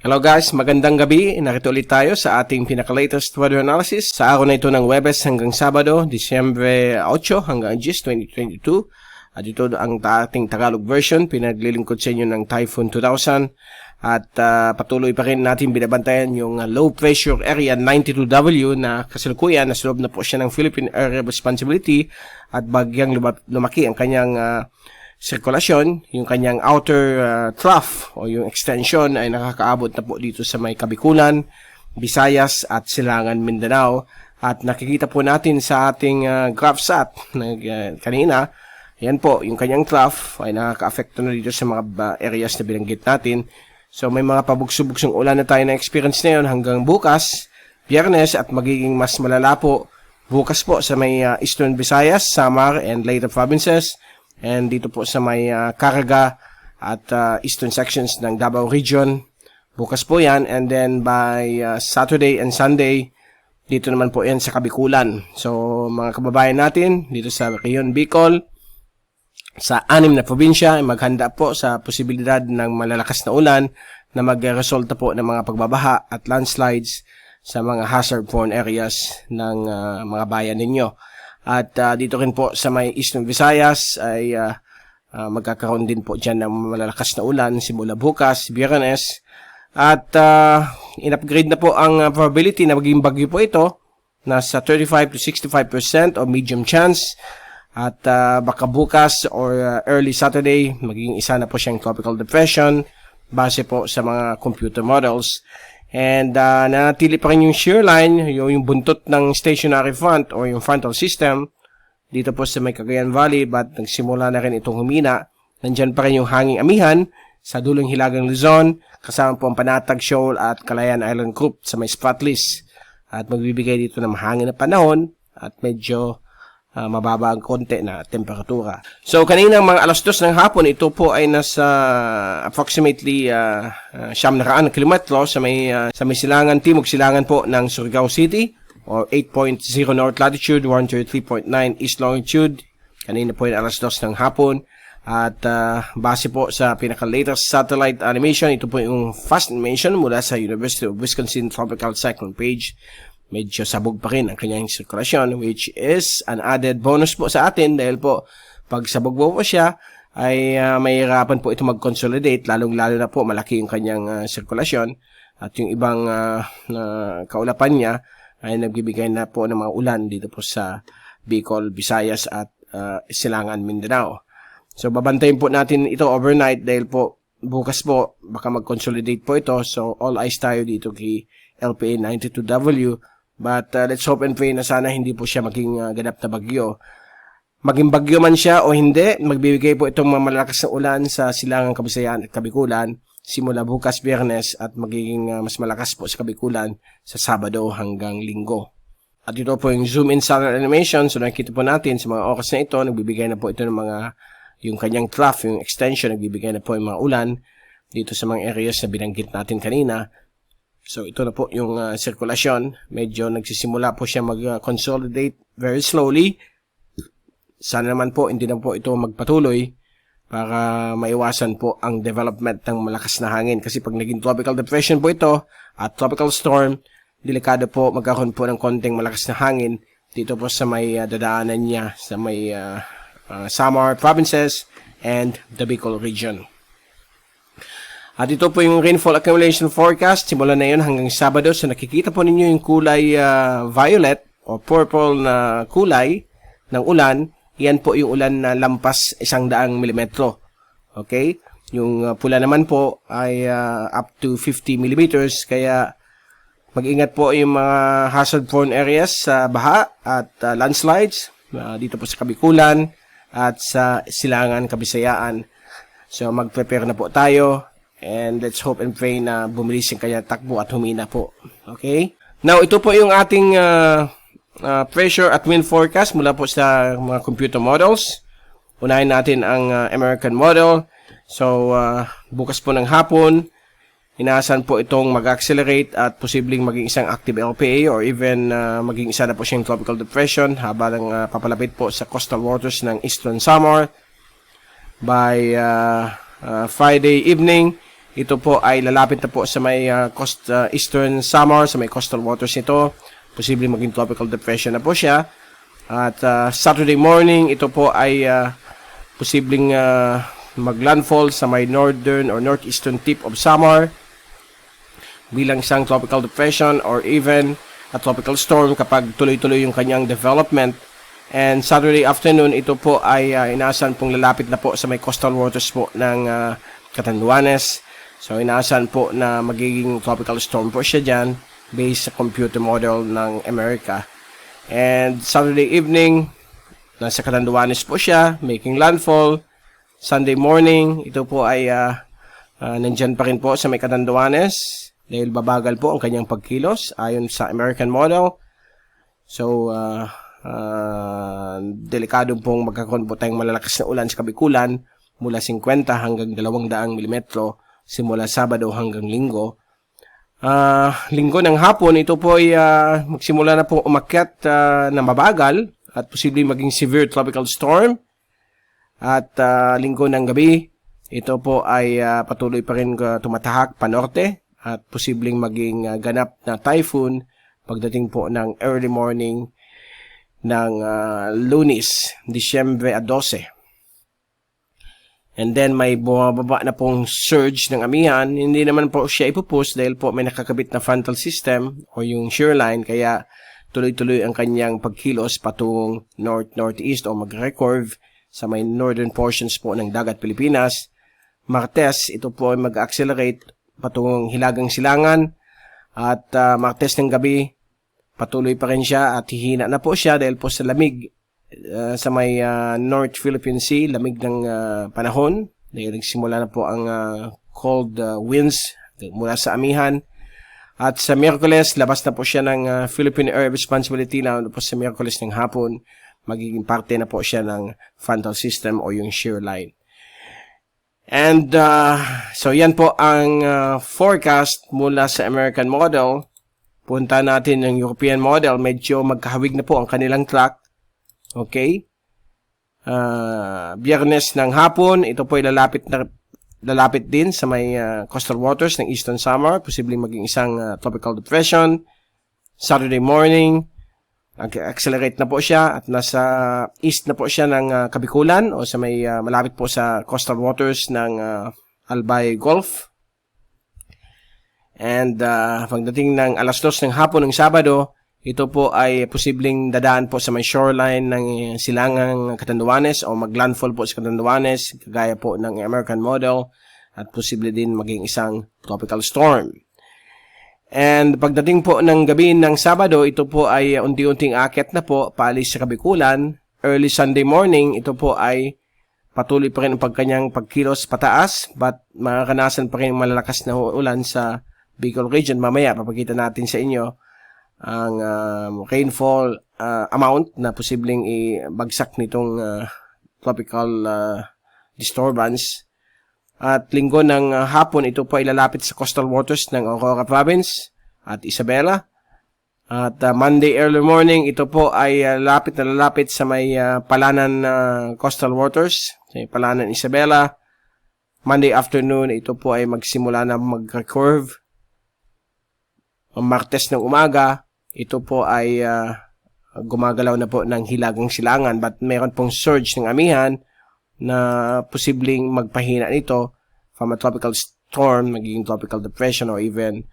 Hello guys, magandang gabi. Narito ulit tayo sa ating pinaka-latest weather analysis sa araw na ito ng Huwebes hanggang Sabado, Disyembre 8 hanggang 10, 2022. At ito ang ating Tagalog version, pinaglilingkod sa inyo ng Typhoon 2000. At patuloy pa rin natin binabantayan yung low pressure area 92W na kasalukuyan na loob na po siya ng Philippine Area Responsibility at bagyang lumaki ang kanyang sirkulasyon. Yung kanyang outer trough o yung extension ay nakakaabot na po dito sa may Kabikulan, Visayas at Silangan, Mindanao. At nakikita po natin sa ating GraphSat kanina, yan po, yung kanyang trough ay nakaka-affect na dito sa mga areas na binanggit natin. So may mga pabugso-bugsong ulan na tayo na experience na yun hanggang bukas, Biyernes, at magiging mas malala po bukas po sa may Eastern Visayas, Samar and later provinces. And dito po sa may Caraga at eastern sections ng Davao region. Bukas po yan. And then by Saturday and Sunday, dito naman po yan sa Kabikulan. So mga kababayan natin, dito sa Rion, Bicol, sa 6 na probinsya, ay maghanda po sa posibilidad ng malalakas na ulan na magresulta po ng mga pagbabaha at landslides sa mga hazard-prone areas ng mga bayan ninyo. At dito rin po sa may Eastern Visayas ay magkakaroon din po dyan ng malalakas na ulan simula bukas, Biyernes. At in-upgrade na po ang probability na maging bagyo po ito. Nasa 35 to 65% o medium chance. At baka bukas or early Saturday, magiging isa na po siyang tropical depression base po sa mga computer models. And nanatili pa rin yung shear line, yung buntot ng stationary front or yung frontal system dito po sa may Cagayan Valley, but nagsimula na rin itong humina. Nandyan pa rin yung hanging amihan sa dulong Hilagang Luzon, kasama po ang Panatag Shoal at Calayan Island Group sa may Spratlys. At magbibigay dito ng mahangin na panahon at medyo mababa ang konti na temperatura. So kanina mga alas 2 ng hapon, ito po ay nasa approximately 900 kilometro sa may silangan, timog silangan po ng Surigao City or 8.0 north latitude, 133.9 east longitude. Kanina po yung alas 2 ng hapon. At base po sa pinaka-latest satellite animation, ito po yung fast animation mula sa University of Wisconsin Tropical Cyclone page. Medyo sabog pa rin ang kanyang sirkulasyon, which is an added bonus po sa atin dahil po pag sabog po siya ay mahirapan po ito mag-consolidate, lalong-lalo na po malaki yung kanyang sirkulasyon at yung ibang kaulapan niya ay nagbibigay na po ng mga ulan dito po sa Bicol, Visayas at Silangan, Mindanao. So babantayin po natin ito overnight dahil po bukas po baka mag-consolidate po ito. So all eyes tayo dito kay LPA 92W. But let's hope and pray na sana hindi po siya maging ganap na bagyo. Maging bagyo man siya o hindi, magbibigay po itong malalakas na ulan sa Silangan, Kabisayan at Kabikulan simula bukas Biyernes at magiging mas malakas po sa Kabikulan sa Sabado hanggang Linggo. At ito po yung zoom in satellite animation. So nakikita po natin sa mga oras na ito, nagbibigay na po ito ng yung kanyang trough, yung extension, nagbibigay na po yung mga ulan dito sa mga areas na binanggit natin kanina. So ito na po yung sirkulasyon. Medyo nagsisimula po siya mag-consolidate very slowly. Sana naman po hindi na po ito magpatuloy para maiwasan po ang development ng malakas na hangin. Kasi pag naging tropical depression po ito at tropical storm, delikado po magkaroon po ng konting malakas na hangin dito po sa may dadaanan niya sa may Samar provinces and the Bicol region. At ito po yung rainfall accumulation forecast. Simula na yun hanggang Sabado. So nakikita po ninyo yung kulay violet o purple na kulay ng ulan. Yan po yung ulan na lampas 100 milimetro. Okay? Yung pula naman po ay up to 50 millimeters. Kaya mag-ingat po yung mga hazard-prone areas sa baha at landslides. Dito po sa Kabikulan at sa Silangan, Kabisayaan. So mag-prepare na po tayo. And let's hope and pray na bumilis yung kanya takbo at humina po. Okay? Now, ito po yung ating pressure at wind forecast mula po sa mga computer models. Unahin natin ang American model. So, bukas po ng hapon, inaasahan po itong mag-accelerate at posibleng maging isang active LPA or even maging isa na po siyang tropical depression habang papalapit po sa coastal waters ng Eastern Samar. By Friday evening, ito po ay lalapit na po sa may Eastern Samar, sa may coastal waters nito. Posibleng maging tropical depression na po siya. At Saturday morning, ito po ay posibleng maglandfall sa may northern or northeastern tip of Samar bilang isang tropical depression or even a tropical storm kapag tuloy-tuloy yung kanyang development. And Saturday afternoon, ito po ay inaasahan pong lalapit na po sa may coastal waters po ng Catanduanes. So inaasahan po na magiging tropical storm po siya dyan based sa computer model ng America. And Saturday evening, nasa Catanduanes po siya, making landfall. Sunday morning, ito po ay nandyan pa rin po sa may Catanduanes dahil babagal po ang kanyang pagkilos ayon sa American model. So, delikado pong magkakaroon po tayong malalakas na ulan sa Kabikulan mula 50 hanggang 200 mm simula Sabado hanggang Linggo. Linggo ng hapon, ito po ay magsimula na po umakyat na mabagal at posibleng maging severe tropical storm. At Linggo ng gabi, ito po ay patuloy pa rin tumatahak panorte at posibleng maging ganap na typhoon pagdating po ng early morning ng Lunes, Disyembre 12. And then may bumababa na pong surge ng amihan. Hindi naman po siya ipupush dahil po may nakakabit na frontal system o yung shear line, kaya tuloy-tuloy ang kanyang pagkilos patungong north-northeast o mag-recurve sa may northern portions po ng dagat Pilipinas. Martes, ito po ay mag-accelerate patungong Hilagang Silangan at Martes ng gabi, patuloy pa rin siya at hihina na po siya dahil po sa lamig sa may North Philippine Sea, lamig ng panahon dahil nagsimula na po ang cold winds mula sa amihan. At sa Miyerkules, labas na po siya ng Philippine Air Responsibility na po sa Miyerkules ng hapon, magiging parte na po siya ng frontal system o yung shear line. And so yan po ang forecast mula sa American model. Punta natin yung European model. Medyo magkahawig na po ang kanilang track. Okay? Biyernes ng hapon, ito po ay lalapit din sa may coastal waters ng Eastern Samar. Posibleng maging isang tropical depression. Saturday morning, accelerate na po siya at nasa east na po siya ng Kabikulan o sa may malapit po sa coastal waters ng Albay Gulf. And pagdating ng alas 2 ng hapon ng Sabado, ito po ay posibleng dadaan po sa may shoreline ng Silangang Catanduanes o maglandfall po sa Catanduanes kagaya po ng American model at posible din maging isang tropical storm. And pagdating po ng gabi ng Sabado, ito po ay unti-unting akyat na po paalis sa Kabikulan. Early Sunday morning, ito po ay patuloy pa rin ang kanyang pagkilos pataas but makakanasan pa rin malalakas na ulan sa Bicol region. Mamaya papakita natin sa inyo ang rainfall amount na posibleng ibagsak nitong tropical disturbance. At Linggo ng hapon, ito po ay lalapit sa coastal waters ng Aurora Province at Isabela. At Monday early morning, ito po ay lalapit sa may Palanan coastal waters, sa Palanan, Isabela. Monday afternoon, ito po ay magsimula na mag-recurve. Martes ng umaga, ito po ay gumagalaw na po ng Hilagang Silangan but mayroon pong surge ng amihan na posibleng magpahina nito from a tropical storm, magiging tropical depression or even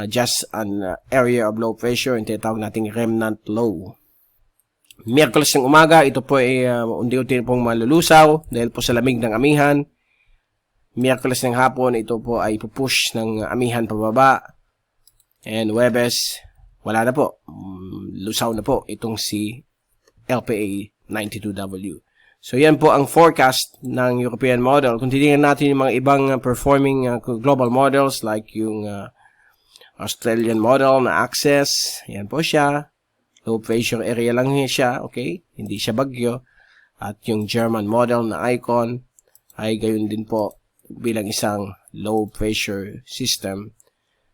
just an area of low pressure, yung tinatawag nating remnant low. Miyerkules ng umaga, ito po ay unti-unti pong malulusaw dahil po sa lamig ng amihan. Miyerkules ng hapon, ito po ay pupush ng amihan pababa. And Huwebes, wala na po. Lusaw na po itong si LPA 92W. So yan po ang forecast ng European model. Kung titingnan natin yung mga ibang performing global models like yung Australian model na Access, yan po siya. Low pressure area lang siya, okay? Hindi siya bagyo. At yung German model na Icon ay gayon din po bilang isang low pressure system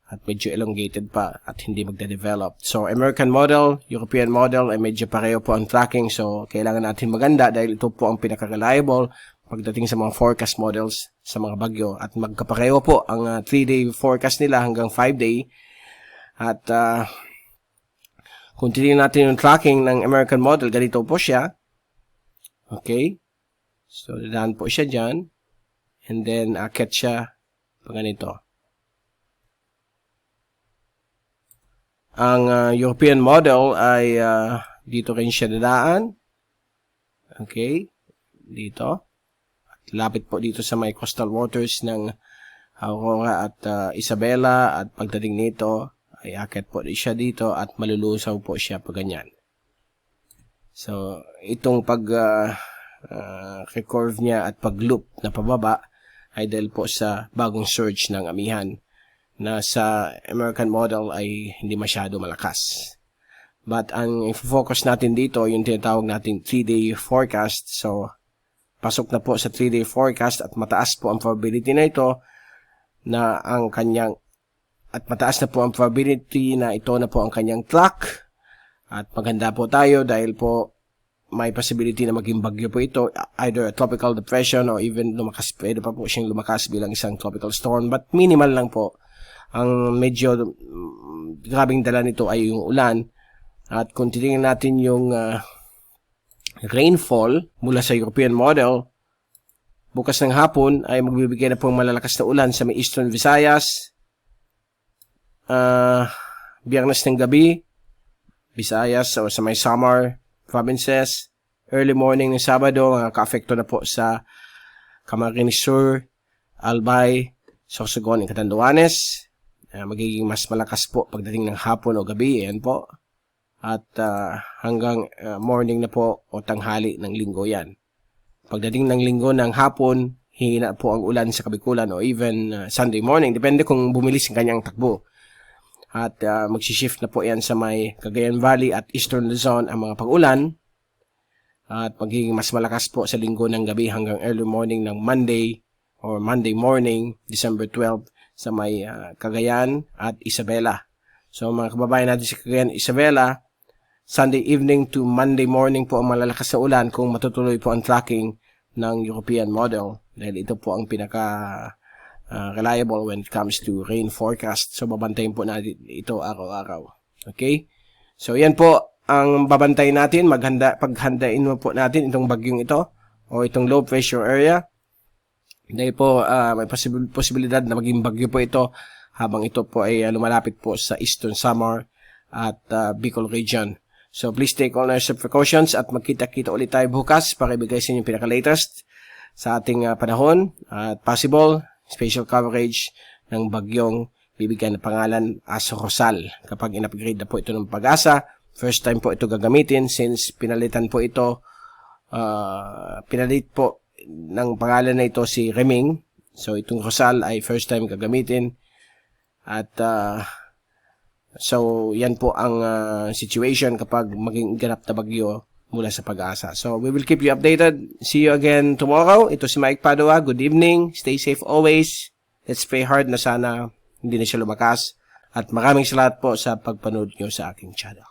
at medyo elongated pa at hindi magde-develop. So, American model, European model ay medyo pareho po ang tracking. So, kailangan natin maganda dahil ito po ang pinaka-reliable pagdating sa mga forecast models sa mga bagyo. At magkapareho po ang 3-day forecast nila hanggang 5-day. At kung titingnan natin yung tracking ng American model, ganito po siya. Okay. So, dadaan po siya dyan. And then, akit siya pa ganito. Ang European model ay dito rin siya dadaan. Okay. Dito. At lapit po dito sa may coastal waters ng Aurora at Isabela. At pagdating nito, ay akit po siya dito at malulusaw po siya pa ganyan. So, itong pag-recurve niya at pag-loop na pababa ay dahil po sa bagong surge ng amihan na sa American model ay hindi masyado malakas. But ang i-focus natin dito, yung tinatawag natin 3-day forecast. So, pasok na po sa 3-day forecast at mataas po ang probability na ito na ang kanyang at mataas na po ang probability na ito na po ang kanyang track. At maganda po tayo dahil po may possibility na maging bagyo po ito, either a tropical depression or even lumakas, pwede pa po siyang lumakas bilang isang tropical storm, but minimal lang po. Ang medyo grabing dala nito ay yung ulan. At kung titingnan natin yung rainfall mula sa European model, bukas ng hapon ay magbibigay na pong malalakas na ulan sa may Eastern Visayas. Biyernes ng gabi, Visayas o sa may Samar provinces. Early morning ng Sabado, makaka-apekto na po sa Camarines Sur, Albay, Sorsogon, and Catanduanes. Magiging mas malakas po pagdating ng hapon o gabi. Ayan po. At hanggang morning na po o tanghali ng linggo yan. Pagdating ng linggo ng hapon, hina po ang ulan sa Kabikulan o even Sunday morning. Depende kung bumilis ang kanyang takbo. At magsishift na po yan sa may Cagayan Valley at Eastern Luzon ang mga pag-ulan. At magiging mas malakas po sa linggo ng gabi hanggang early morning ng Monday or Monday morning, December 12, sa may Cagayan at Isabela. So mga kababayan natin sa Cagayan, Isabela, Sunday evening to Monday morning po ang malalakas na ulan kung matutuloy po ang tracking ng European model. Dahil ito po ang pinaka reliable when it comes to rain forecast. So, babantayin po natin ito araw-araw. Okay? So, yan po ang babantayin natin. Paghandain mo po natin itong bagyong ito o itong low pressure area. Dahil po, may posibilidad na maging bagyo po ito habang ito po ay lumalapit po sa Eastern Samar at Bicol region. So, please take all necessary precautions at magkita-kita ulit tayo bukas para ibigay sa inyo yung pinaka-latest sa ating panahon at possible special coverage ng bagyong bibigyan ng pangalan as Rosal. Kapag in-upgrade na po ito ng Pag-asa, first time po ito gagamitin since pinalitan po ito, pinalit po ng pangalan na ito si Reming. So, itong Rosal ay first time gagamitin. At, so, yan po ang situation kapag maging ganap na bagyo mula sa Pag-asa. So, we will keep you updated. See you again tomorrow. Ito si Mike Padua. Good evening. Stay safe always. Let's pray hard na sana hindi na siya lumakas. At maraming salamat po sa pagpanood nyo sa aking channel.